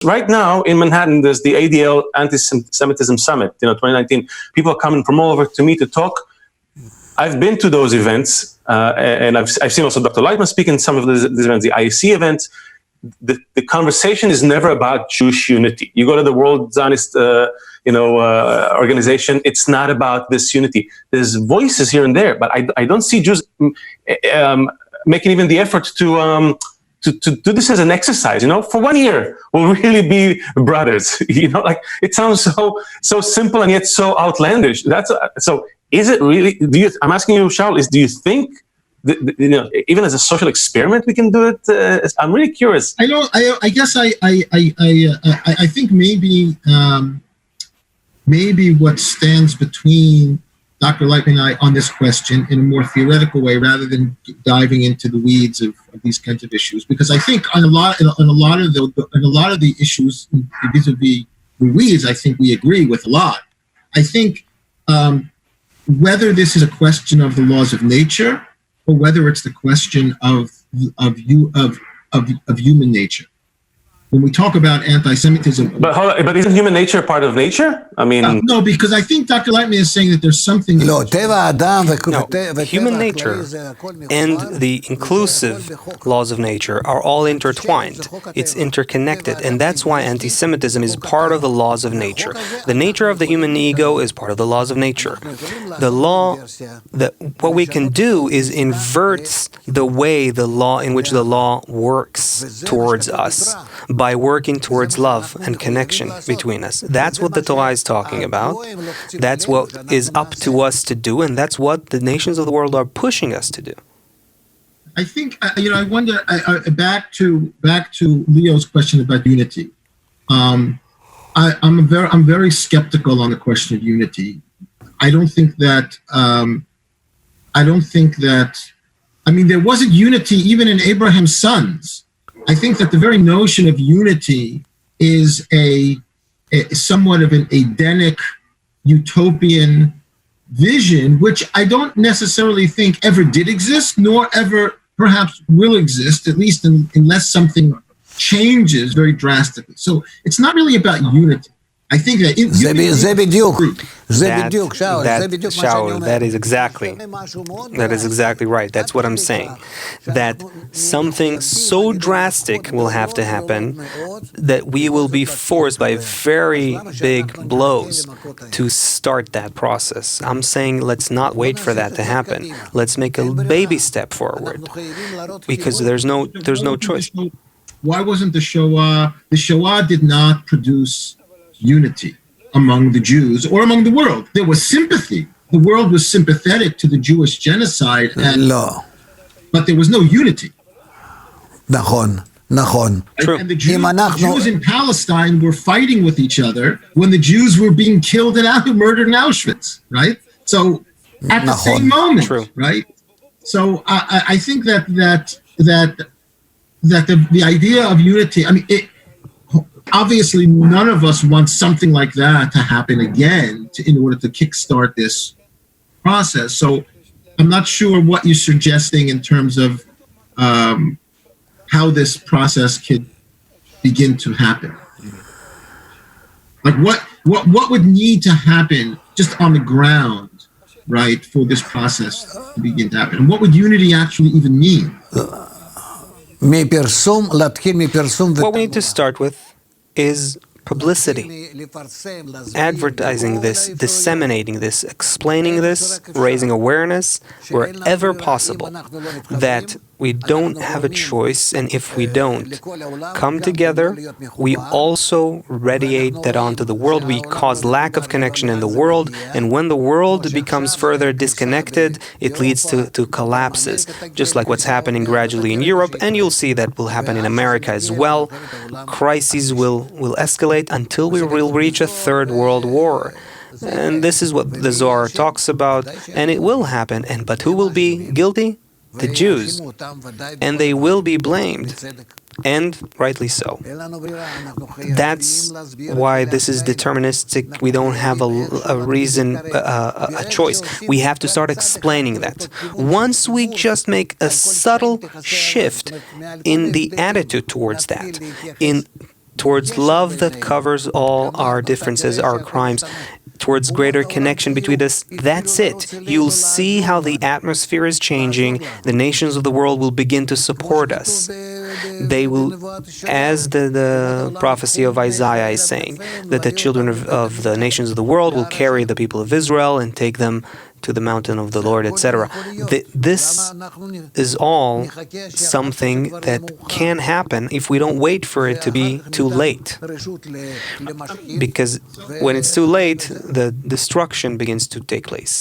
Right now in Manhattan, there's the ADL Anti-Semitism Summit, 2019. People are coming from all over to me to talk. I've been to those events, and I've seen also Dr. Laitman speak in some of these events, the IEC events. The conversation is never about Jewish unity. You go to the World Zionist organization, it's not about this unity. There's voices here and there, but I don't see Jews making even the effort to do this as an exercise. For 1 year, we'll really be brothers. It sounds so simple and yet so outlandish. So is it really? I'm asking you, Shaul, do you think even as a social experiment we can do it? I'm really curious. I think maybe what stands between Dr. Laitman and I on this question in a more theoretical way, rather than diving into the weeds of these kinds of issues, because I think on a lot of the issues vis-a-vis the weeds, I think we agree with a lot. I think whether this is a question of the laws of nature or whether it's the question of human nature. When we talk about anti-Semitism, but isn't human nature part of nature? I mean, no, because I think Dr. Laitman is saying that there's something. No, human nature and the inclusive laws of nature are all intertwined. It's interconnected, and that's why anti-Semitism is part of the laws of nature. The nature of the human ego is part of the laws of nature. What we can do is invert the way in which the law works towards us, by working towards love and connection between us. That's what the Torah is talking about. That's what is up to us to do, and that's what the nations of the world are pushing us to do. I think, I wonder, back to Leo's question about unity. I'm very skeptical on the question of unity. I don't think that, there wasn't unity even in Abraham's sons. I think that the very notion of unity is a somewhat of an Edenic, utopian vision, which I don't necessarily think ever did exist, nor ever perhaps will exist, at least unless something changes very drastically. So it's not really about unity. I think that that is exactly right. That's what I'm saying. That something so drastic will have to happen that we will be forced by very big blows to start that process. I'm saying let's not wait for that to happen. Let's make a baby step forward, because there's no choice. Why wasn't the Shoah? The Shoah did not produce unity among the Jews or among the world. There was sympathy. The world was sympathetic to the Jewish genocide, but there was no unity. True. And the Jews in Palestine were fighting with each other when the Jews were being killed and murdered in Auschwitz, right? So at the same moment, True. Right? So I think that the idea of unity, obviously, none of us wants something like that to happen again in order to kickstart this process. So I'm not sure what you're suggesting in terms of how this process could begin to happen. Like what would need to happen just on the ground, right, for this process to begin to happen? And what would unity actually even mean? What we need to start with is publicity, advertising this, disseminating this, explaining this, raising awareness wherever possible, that we don't have a choice, and if we don't come together, we also radiate that onto the world. We cause lack of connection in the world, and when the world becomes further disconnected, it leads to collapses, just like what's happening gradually in Europe, and you'll see that will happen in America as well. Crises will escalate until we will reach a third world war. And this is what the Zohar talks about, and it will happen. But who will be guilty? The Jews, and they will be blamed, and rightly so. That's why this is deterministic. We don't have a reason, a choice. We have to start explaining that. Once we just make a subtle shift in the attitude towards that, in towards love that covers all our differences, our crimes, towards greater connection between us. That's it. You'll see how the atmosphere is changing. The nations of the world will begin to support us. They will, as the prophecy of Isaiah is saying, that the children of the nations of the world will carry the people of Israel and take them to the mountain of the Lord, etc. This is all something that can happen if we don't wait for it to be too late. Because when it's too late, the destruction begins to take place.